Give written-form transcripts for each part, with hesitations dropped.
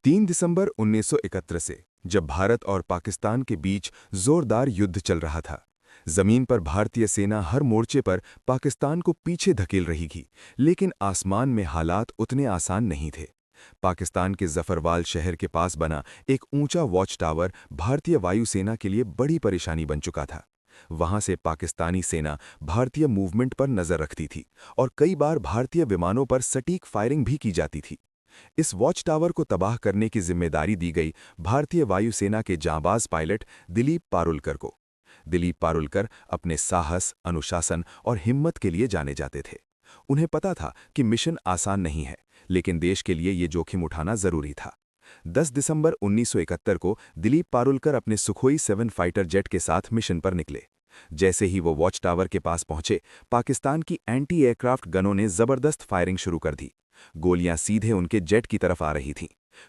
3 दिसंबर 1971 से जब भारत और पाकिस्तान के बीच जोरदार युद्ध चल रहा था। जमीन पर भारतीय सेना हर मोर्चे पर पाकिस्तान को पीछे धकेल रही थी, लेकिन आसमान में हालात उतने आसान नहीं थे। पाकिस्तान के जफरवाल शहर के पास बना एक ऊंचा वॉच टावर भारतीय वायुसेना के लिए बड़ी परेशानी बन चुका था। वहां से पाकिस्तानी सेना भारतीय मूवमेंट पर नजर रखती थी और कई बार भारतीय विमानों पर सटीक फायरिंग भी की जाती थी। इस वॉच टावर को तबाह करने की जिम्मेदारी दी गई भारतीय वायुसेना के जांबाज पायलट दिलीप पारुलकर को। दिलीप पारुलकर अपने साहस, अनुशासन और हिम्मत के लिए जाने जाते थे। उन्हें पता था कि मिशन आसान नहीं है, लेकिन देश के लिए ये जोखिम उठाना जरूरी था। 10 दिसंबर 1971 को दिलीप पारुलकर अपने सुखोई 7 फाइटर जेट के साथ मिशन पर निकले। जैसे ही वो वॉच टावर के पास पहुंचे, पाकिस्तान की एंटी एयरक्राफ्ट गनों ने जबरदस्त फायरिंग शुरू कर दी। गोलियां सीधे उनके जेट की तरफ आ रही थीं।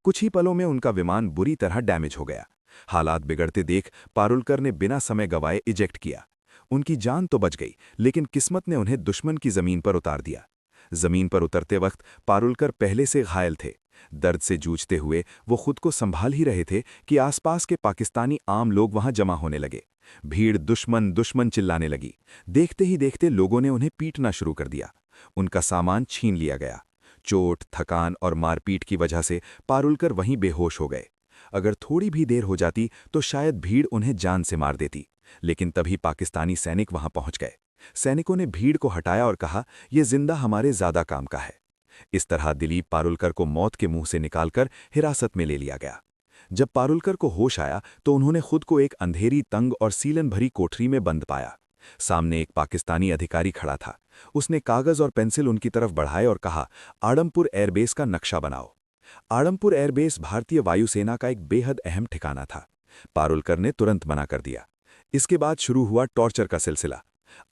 कुछ ही पलों में उनका विमान बुरी तरह डैमेज हो गया। हालात बिगड़ते देख पारुलकर ने बिना समय गंवाए इजेक्ट किया। उनकी जान तो बच गई, लेकिन किस्मत ने उन्हें दुश्मन की जमीन पर उतार दिया। जमीन पर उतरते वक्त पारुलकर पहले से घायल थे। दर्द से जूझते हुए वो खुद को संभाल ही रहे थे कि आसपास के पाकिस्तानी आम लोग वहां जमा होने लगे। भीड़ दुश्मन दुश्मन चिल्लाने लगी। देखते ही देखते लोगों ने उन्हें पीटना शुरू कर दिया। उनका सामान छीन लिया गया। चोट, थकान और मारपीट की वजह से पारुलकर वहीं बेहोश हो गए। अगर थोड़ी भी देर हो जाती तो शायद भीड़ उन्हें जान से मार देती, लेकिन तभी पाकिस्तानी सैनिक वहां पहुंच गए। सैनिकों ने भीड़ को हटाया और कहा, यह जिंदा हमारे ज्यादा काम का है। इस तरह दिलीप पारुलकर को मौत के मुंह से निकालकर हिरासत में ले लिया गया। जब पारुलकर को होश आया तो उन्होंने खुद को एक अंधेरी, तंग और सीलन भरी कोठरी में बंद पाया। सामने एक पाकिस्तानी अधिकारी खड़ा था। उसने कागज और पेंसिल उनकी तरफ बढ़ाए और कहा, आडमपुर एयरबेस का नक्शा बनाओ। आडमपुर एयरबेस भारतीय वायुसेना का एक बेहद अहम ठिकाना था। पारुलकर ने तुरंत मना कर दिया। इसके बाद शुरू हुआ टॉर्चर का सिलसिला।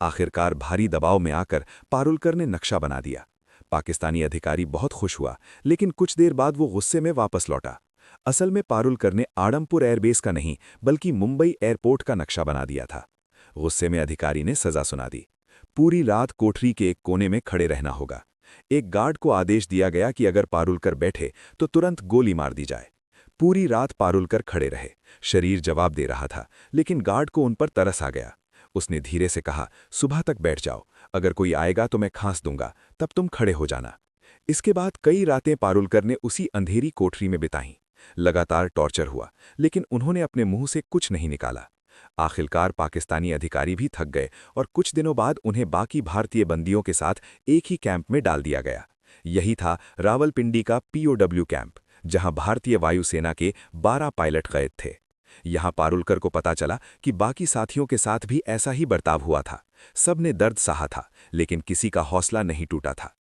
आखिरकार भारी दबाव में आकर पारुलकर ने नक्शा बना दिया। पाकिस्तानी अधिकारी बहुत खुश हुआ, लेकिन कुछ देर बाद वो गुस्से में वापस लौटा। असल में पारुलकर ने आडमपुर एयरबेस का नहीं, बल्कि मुंबई एयरपोर्ट का नक्शा बना दिया था। गुस्से में अधिकारी ने सजा सुना दी। पूरी रात कोठरी के एक कोने में खड़े रहना होगा। एक गार्ड को आदेश दिया गया कि अगर पारुलकर बैठे तो तुरंत गोली मार दी जाए। पूरी रात पारुलकर खड़े रहे। शरीर जवाब दे रहा था, लेकिन गार्ड को उन पर तरस आ गया। उसने धीरे से कहा, सुबह तक बैठ जाओ, अगर कोई आएगा तो मैं खांस दूंगा, तब तुम खड़े हो जाना। इसके बाद कई रातें पारुलकर ने उसी अंधेरी कोठरी में बिताईं। लगातार टॉर्चर हुआ, लेकिन उन्होंने अपने मुंह से कुछ नहीं निकाला। आखिरकार पाकिस्तानी अधिकारी भी थक गए और कुछ दिनों बाद उन्हें बाकी भारतीय बंदियों के साथ एक ही कैंप में डाल दिया गया। यही था रावलपिंडी का पीओडब्ल्यू कैंप, जहां भारतीय वायुसेना के 12 पायलट कैद थे। यहां पारुलकर को पता चला कि बाकी साथियों के साथ भी ऐसा ही बर्ताव हुआ था। सबने दर्द सहा था, लेकिन किसी का हौसला नहीं टूटा था।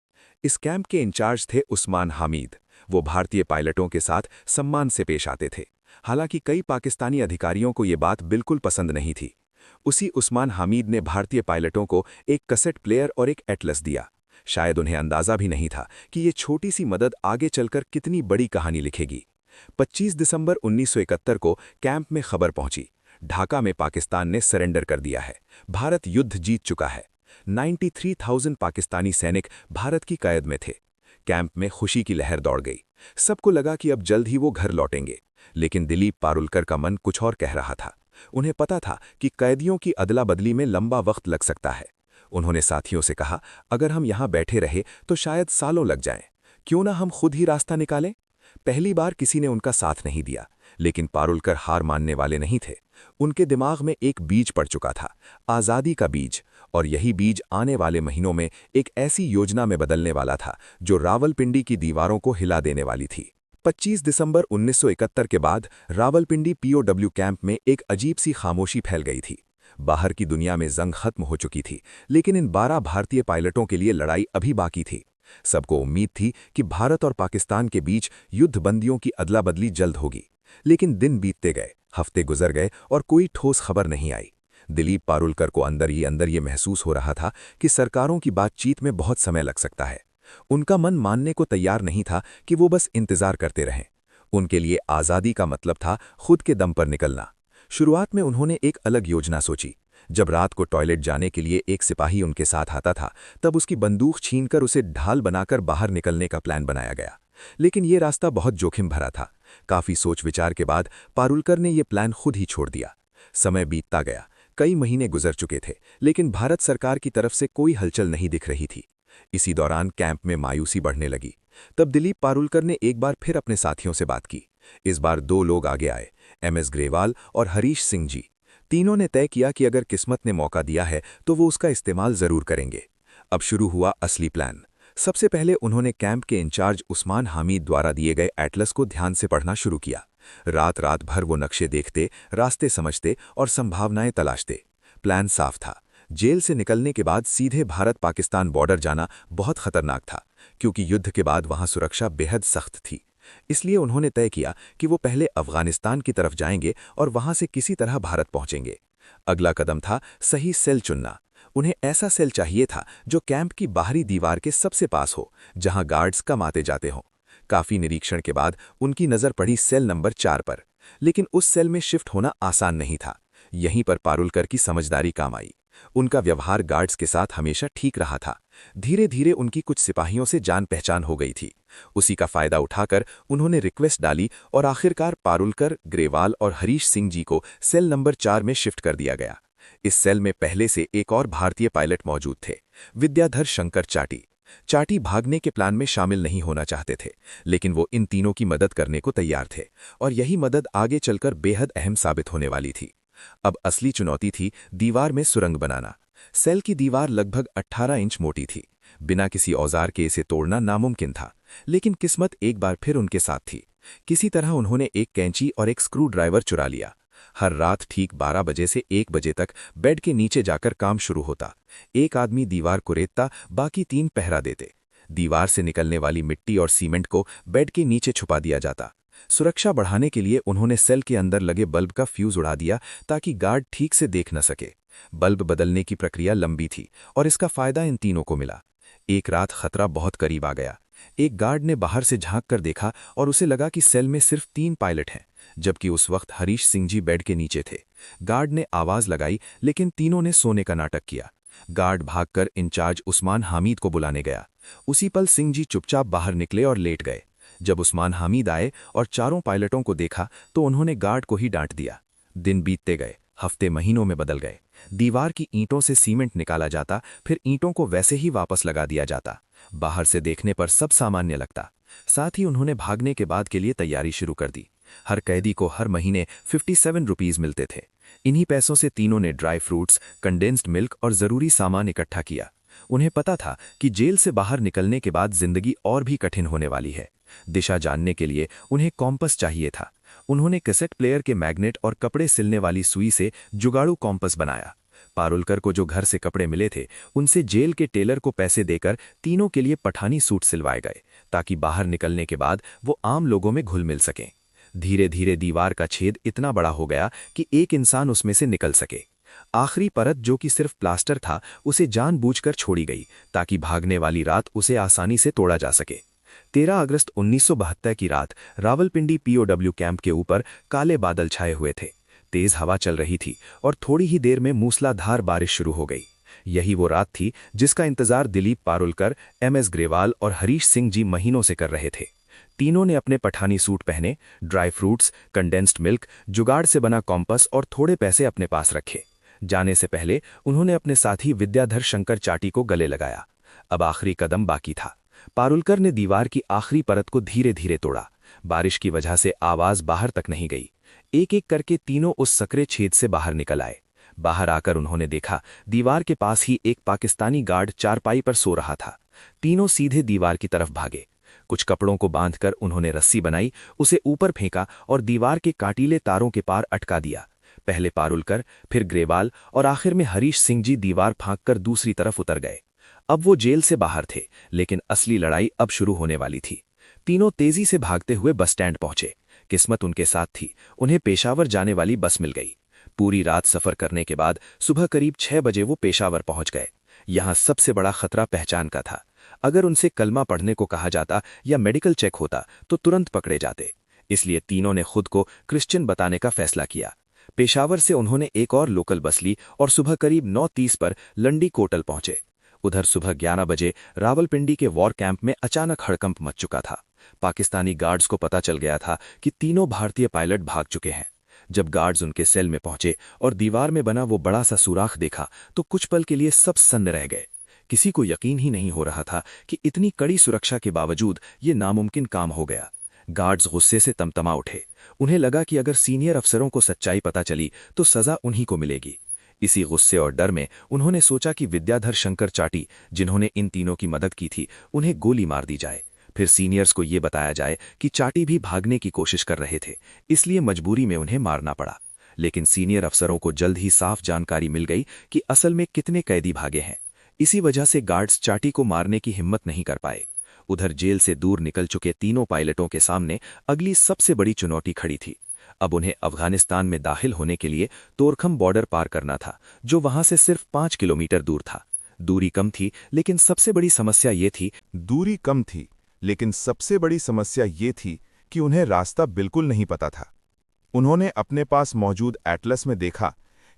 इस कैंप के इंचार्ज थे उस्मान हामिद। वो भारतीय पायलटों के साथ सम्मान से पेश आते थे। हालांकि कई पाकिस्तानी अधिकारियों को ये बात बिल्कुल पसंद नहीं थी। उसी उस्मान हामिद ने भारतीय पायलटों को एक कैसेट प्लेयर और एक एटलस दिया। शायद उन्हें अंदाजा भी नहीं था कि ये छोटी सी मदद आगे चलकर कितनी बड़ी कहानी लिखेगी। 25 दिसंबर 1971 को कैंप में खबर पहुंची, ढाका में पाकिस्तान ने सरेंडर कर दिया है। भारत युद्ध जीत चुका है। 93,000 पाकिस्तानी सैनिक भारत की कैद में थे। कैंप में खुशी की लहर दौड़ गई। सबको लगा कि अब जल्द ही वो घर लौटेंगे, लेकिन दिलीप पारुलकर का मन कुछ और कह रहा था। उन्हें पता था कि कैदियों की अदला बदली में लंबा वक्त लग सकता है। उन्होंने साथियों से कहा, अगर हम यहाँ बैठे रहे तो शायद सालों लग जाएं। क्यों ना हम खुद ही रास्ता निकालें। पहली बार किसी ने उनका साथ नहीं दिया, लेकिन पारुलकर हार मानने वाले नहीं थे। उनके दिमाग में एक बीज पड़ चुका था, आज़ादी का बीज, और यही बीज आने वाले महीनों में एक ऐसी योजना में बदलने वाला था जो रावलपिंडी की दीवारों को हिला देने वाली थी। 25 दिसंबर 1971 के बाद रावलपिंडी पीओडब्ल्यू कैंप में एक अजीब सी खामोशी फैल गई थी। बाहर की दुनिया में जंग खत्म हो चुकी थी, लेकिन इन 12 भारतीय पायलटों के लिए लड़ाई अभी बाकी थी। सबको उम्मीद थी कि भारत और पाकिस्तान के बीच युद्धबंदियों की अदला बदली जल्द होगी, लेकिन दिन बीतते गए, हफ्ते गुजर गए और कोई ठोस खबर नहीं आई। दिलीप पारुलकर को अंदर ही अंदर ये महसूस हो रहा था कि सरकारों की बातचीत में बहुत समय लग सकता है। उनका मन मानने को तैयार नहीं था कि वो बस इंतजार करते रहें। उनके लिए आज़ादी का मतलब था खुद के दम पर निकलना। शुरुआत में उन्होंने एक अलग योजना सोची। जब रात को टॉयलेट जाने के लिए एक सिपाही उनके साथ आता था, तब उसकी बंदूक छीनकर उसे ढाल बनाकर बाहर निकलने का प्लान बनाया गया। लेकिन ये रास्ता बहुत जोखिम भरा था। काफी सोच विचार के बाद पारुलकर ने यह प्लान खुद ही छोड़ दिया। समय बीतता गया, कई महीने गुजर चुके थे, लेकिन भारत सरकार की तरफ से कोई हलचल नहीं दिख रही थी। इसी दौरान कैंप में मायूसी बढ़ने लगी। तब दिलीप पारुलकर ने एक बार फिर अपने साथियों से बात की। इस बार दो लोग आगे आए, MS ग्रेवाल और हरीश सिंह जी। तीनों ने तय किया कि अगर किस्मत ने मौका दिया है तो वो उसका इस्तेमाल जरूर करेंगे। अब शुरू हुआ असली प्लान। सबसे पहले उन्होंने कैंप के इंचार्ज उस्मान हामिद द्वारा दिए गए एटलस को ध्यान से पढ़ना शुरू किया। रात भर वो नक्शे देखते, रास्ते समझते और संभावनाएं तलाशते। प्लान साफ था, जेल से निकलने के बाद सीधे भारत पाकिस्तान बॉर्डर जाना बहुत खतरनाक था, क्योंकि युद्ध के बाद वहां सुरक्षा बेहद सख्त थी। इसलिए उन्होंने तय किया कि वो पहले अफगानिस्तान की तरफ जाएंगे और वहां से किसी तरह भारत पहुंचेंगे। अगला कदम था सही सेल चुनना। उन्हें ऐसा सेल चाहिए था जो कैंप की बाहरी दीवार के सबसे पास हो, जहां गार्ड्स कम आते जाते हों। काफी निरीक्षण के बाद उनकी नजर पड़ी सेल नंबर 4 पर, लेकिन उस सेल में शिफ्ट होना आसान नहीं था। यहीं पर पारुलकर की समझदारी काम आई। उनका व्यवहार गार्ड्स के साथ हमेशा ठीक रहा था। धीरे धीरे उनकी कुछ सिपाहियों से जान पहचान हो गई थी। उसी का फायदा उठाकर उन्होंने रिक्वेस्ट डाली और आखिरकार पारुलकर, ग्रेवाल और हरीश सिंह जी को सेल नंबर 4 में शिफ्ट कर दिया गया। इस सेल में पहले से एक और भारतीय पायलट मौजूद थे, विद्याधर शंकर चाटी। चाटी भागने के प्लान में शामिल नहीं होना चाहते थे, लेकिन वो इन तीनों की मदद करने को तैयार थे, और यही मदद आगे चलकर बेहद अहम साबित होने वाली थी। अब असली चुनौती थी दीवार में सुरंग बनाना। सेल की दीवार लगभग 18 इंच मोटी थी। बिना किसी औजार के इसे तोड़ना नामुमकिन था, लेकिन किस्मत एक बार फिर उनके साथ थी। किसी तरह उन्होंने एक कैंची और एक स्क्रू ड्राइवर चुरा लिया। हर रात ठीक 12 बजे से 1 बजे तक बेड के नीचे जाकर काम शुरू होता। एक आदमी दीवार को रेतता, बाकी 3 पहरा देते। दीवार से निकलने वाली मिट्टी और सीमेंट को बेड के नीचे छुपा दिया जाता। सुरक्षा बढ़ाने के लिए उन्होंने सेल के अंदर लगे बल्ब का फ्यूज उड़ा दिया, ताकि गार्ड ठीक से देख न सके। बल्ब बदलने की प्रक्रिया लंबी थी, और इसका फायदा इन तीनों को मिला। एक रात खतरा बहुत करीब आ गया। एक गार्ड ने बाहर से झांक कर देखा और उसे लगा कि सेल में सिर्फ 3 पायलट हैं, जबकि उस वक्त हरीश सिंह जी बेड के नीचे थे। गार्ड ने आवाज लगाई, लेकिन तीनों ने सोने का नाटक किया। गार्ड भागकर इंचार्ज उस्मान हामिद को बुलाने गया। उसी पल सिंह जी चुपचाप बाहर निकले और लेट गए। जब उस्मान हामिद आए और चारों पायलटों को देखा तो उन्होंने गार्ड को ही डांट दिया। दिन बीतते गए, हफ्ते महीनों में बदल गए। दीवार की ईंटों से सीमेंट निकाला जाता, फिर ईंटों को वैसे ही वापस लगा दिया जाता। बाहर से देखने पर सब सामान्य लगता। साथ ही उन्होंने भागने के बाद के लिए तैयारी शुरू कर दी। हर कैदी को हर महीने 57 रुपीस मिलते थे। इन्हीं पैसों से तीनों ने ड्राई फ्रूट्स, कंडेंस्ड मिल्क और जरूरी सामान इकट्ठा किया। उन्हें पता था कि जेल से बाहर निकलने के बाद जिंदगी और भी कठिन होने वाली है। दिशा जानने के लिए उन्हें कॉम्पस चाहिए था। उन्होंने कैसेट प्लेयर के मैग्नेट और कपड़े सिलने वाली सुई से जुगाड़ू कॉम्पस बनाया। पारुलकर को जो घर से कपड़े मिले थे, उनसे जेल के टेलर को पैसे देकर तीनों के लिए पठानी सूट सिलवाए गए, ताकि बाहर निकलने के बाद वो आम लोगों में घुल मिल सकें। धीरे धीरे दीवार का छेद इतना बड़ा हो गया कि एक इंसान उसमें से निकल सके। आखिरी परत, जो कि सिर्फ प्लास्टर था, उसे जानबूझकर छोड़ी गई, ताकि भागने वाली रात उसे आसानी से तोड़ा जा सके। 13 अगस्त 1972 की रात रावलपिंडी POW कैंप के ऊपर काले बादल छाए हुए थे। तेज हवा चल रही थी और थोड़ी ही देर में मूसलाधार बारिश शुरू हो गई। यही वो रात थी जिसका इंतजार दिलीप पारुलकर, MS ग्रेवाल और हरीश सिंह जी महीनों से कर रहे थे। तीनों ने अपने पठानी सूट पहने, ड्राई फ्रूट्स, कंडेंस्ड मिल्क, जुगाड़ से बना कॉम्पस और थोड़े पैसे अपने पास रखे। जाने से पहले उन्होंने अपने साथी विद्याधर शंकर चाटी को गले लगाया। अब आखिरी कदम बाकी था। पारुलकर ने दीवार की आखिरी परत को धीरे धीरे तोड़ा। बारिश की वजह से आवाज बाहर तक नहीं गई। एक एक करके तीनों उस सकरे छेद से बाहर निकल आए। बाहर आकर उन्होंने देखा, दीवार के पास ही एक पाकिस्तानी गार्ड चारपाई पर सो रहा था। तीनों सीधे दीवार की तरफ भागे। कुछ कपड़ों को बांधकर उन्होंने रस्सी बनाई, उसे ऊपर फेंका और दीवार के काटीले तारों के पार अटका दिया। पहले पारुलकर, फिर ग्रेवाल और आखिर में हरीश सिंह जी दीवार फांककर दूसरी तरफ उतर गए। अब वो जेल से बाहर थे, लेकिन असली लड़ाई अब शुरू होने वाली थी। तीनों तेजी से भागते हुए बस स्टैंड पहुंचे। किस्मत उनके साथ थी, उन्हें पेशावर जाने वाली बस मिल गई। पूरी रात सफर करने के बाद सुबह करीब 6 बजे वो पेशावर पहुंच गए। यहां सबसे बड़ा खतरा पहचान का था। अगर उनसे कलमा पढ़ने को कहा जाता या मेडिकल चेक होता तो तुरंत पकड़े जाते। इसलिए तीनों ने खुद को क्रिश्चियन बताने का फैसला किया। पेशावर से उन्होंने एक और लोकल बस ली और सुबह करीब 9:30 पर लंडी कोटल पहुंचे। उधर सुबह 11 बजे रावलपिंडी के वॉर कैंप में अचानक हड़कंप मच चुका था। पाकिस्तानी गार्ड्स को पता चल गया था कि तीनों भारतीय पायलट भाग चुके हैं। जब गार्ड्स उनके सेल में पहुंचे और दीवार में बना वो बड़ा सा सुराख देखा तो कुछ पल के लिए सब सन्न रह गए। किसी को यकीन ही नहीं हो रहा था कि इतनी कड़ी सुरक्षा के बावजूद ये नामुमकिन काम हो गया। गार्ड्स गुस्से से तमतमा उठे। उन्हें लगा कि अगर सीनियर अफसरों को सच्चाई पता चली तो सजा उन्हीं को मिलेगी। इसी गुस्से और डर में उन्होंने सोचा कि विद्याधर शंकर चाटी, जिन्होंने इन तीनों की मदद की थी, उन्हें गोली मार दी जाए। फिर सीनियर्स को ये बताया जाए कि चाटी भी भागने की कोशिश कर रहे थे, इसलिए मजबूरी में उन्हें मारना पड़ा। लेकिन सीनियर अफसरों को जल्द ही साफ जानकारी मिल गई कि असल में कितने कैदी भागे हैं। इसी वजह से गार्ड्स चाटी को मारने की हिम्मत नहीं कर पाए। उधर जेल से दूर निकल चुके तीनों पायलटों के सामने अगली सबसे बड़ी चुनौती खड़ी थी। अब उन्हें अफगानिस्तान में दाखिल होने के लिए तोरखम बॉर्डर पार करना था, जो वहां से सिर्फ 5 किलोमीटर दूर था। दूरी कम थी, लेकिन सबसे बड़ी समस्या ये थी कि उन्हें रास्ता बिल्कुल नहीं पता था। उन्होंने अपने पास मौजूद एटलस में देखा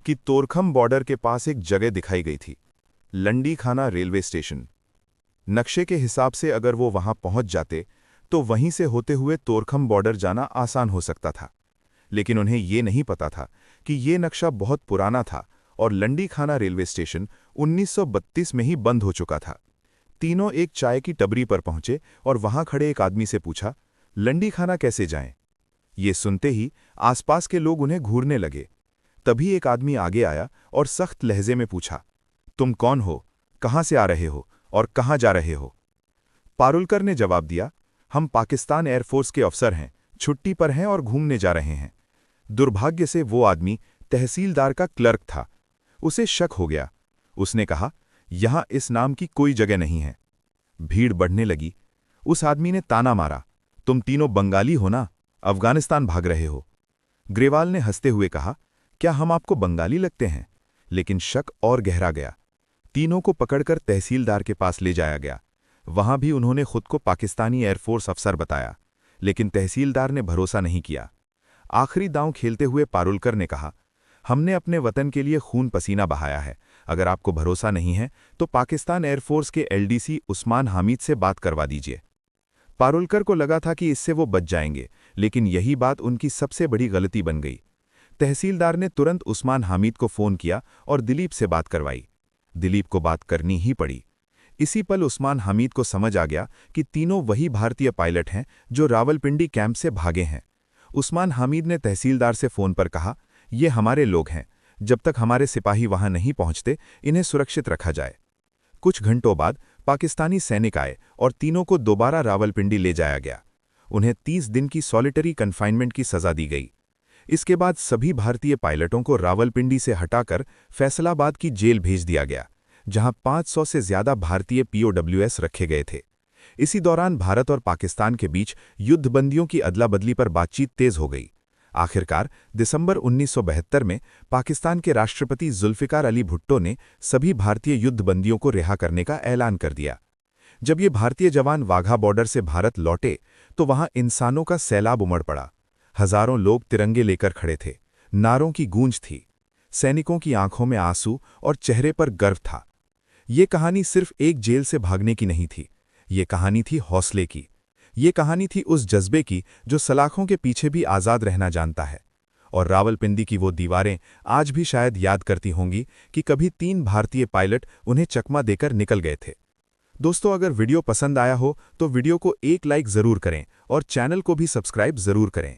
कि तोरखम बॉर्डर के पास एक जगह दिखाई गई थी, लंडी खाना रेलवे स्टेशन। नक्शे के हिसाब से अगर वो वहां पहुंच जाते तो वहीं से होते हुए तोरखम बॉर्डर जाना आसान हो सकता था। लेकिन उन्हें ये नहीं पता था कि ये नक्शा बहुत पुराना था और लंडी खाना रेलवे स्टेशन 1932 में ही बंद हो चुका था। तीनों एक चाय की टबरी पर पहुंचे और वहां खड़े एक आदमी से पूछा, लंडी खाना कैसे जाएं? ये सुनते ही आसपास के लोग उन्हें घूरने लगे। तभी एक आदमी आगे आया और सख्त लहजे में पूछा, तुम कौन हो, कहां से आ रहे हो और कहां जा रहे हो? पारुलकर ने जवाब दिया, हम पाकिस्तान एयरफोर्स के अफसर हैं, छुट्टी पर हैं और घूमने जा रहे हैं। दुर्भाग्य से वो आदमी तहसीलदार का क्लर्क था। उसे शक हो गया। उसने कहा, यहां इस नाम की कोई जगह नहीं है। भीड़ बढ़ने लगी। उस आदमी ने ताना मारा, तुम तीनों बंगाली हो ना, अफगानिस्तान भाग रहे हो? ग्रेवाल ने हंसते हुए कहा, क्या हम आपको बंगाली लगते हैं? लेकिन शक और गहरा गया। तीनों को पकड़कर तहसीलदार के पास ले जाया गया। वहां भी उन्होंने खुद को पाकिस्तानी एयरफोर्स अफसर बताया, लेकिन तहसीलदार ने भरोसा नहीं किया। आखिरी दांव खेलते हुए पारुलकर ने कहा, हमने अपने वतन के लिए खून पसीना बहाया है। अगर आपको भरोसा नहीं है तो पाकिस्तान एयरफोर्स के एलडीसी उस्मान हामिद से बात करवा दीजिए। पारुलकर को लगा था कि इससे वो बच जाएंगे, लेकिन यही बात उनकी सबसे बड़ी गलती बन गई। तहसीलदार ने तुरंत उस्मान हामिद को फोन किया और दिलीप से बात करवाई। दिलीप को बात करनी ही पड़ी। इसी पल उस्मान हामिद को समझ आ गया कि तीनों वही भारतीय पायलट हैं जो रावलपिंडी कैंप से भागे हैं। उस्मान हामिद ने तहसीलदार से फोन पर कहा, ये हमारे लोग हैं, जब तक हमारे सिपाही वहां नहीं पहुंचते इन्हें सुरक्षित रखा जाए। कुछ घंटों बाद पाकिस्तानी सैनिक आए और तीनों को दोबारा रावलपिंडी ले जाया गया। उन्हें 30 दिन की सॉलिटरी कन्फाइनमेंट की सजा दी गई। इसके बाद सभी भारतीय पायलटों को रावलपिंडी से हटाकर फैसलाबाद की जेल भेज दिया गया, जहां 500 से ज्यादा भारतीय POWs रखे गए थे। इसी दौरान भारत और पाकिस्तान के बीच युद्धबंदियों की अदला बदली पर बातचीत तेज हो गई। आखिरकार दिसंबर 1972 में पाकिस्तान के राष्ट्रपति जुल्फिकार अली भुट्टो ने सभी भारतीय युद्धबंदियों को रिहा करने का ऐलान कर दिया। जब ये भारतीय जवान वाघा बॉर्डर से भारत लौटे तो वहां इंसानों का सैलाब उमड़ पड़ा। हजारों लोग तिरंगे लेकर खड़े थे। नारों की गूंज थी। सैनिकों की आंखों में आंसू और चेहरे पर गर्व था। ये कहानी सिर्फ एक जेल से भागने की नहीं थी। ये कहानी थी हौसले की। ये कहानी थी उस जज्बे की जो सलाखों के पीछे भी आज़ाद रहना जानता है। और रावलपिंडी की वो दीवारें आज भी शायद याद करती होंगी कि कभी 3 भारतीय पायलट उन्हें चकमा देकर निकल गए थे। दोस्तों, अगर वीडियो पसंद आया हो तो वीडियो को एक लाइक ज़रूर करें और चैनल को भी सब्सक्राइब ज़रूर करें।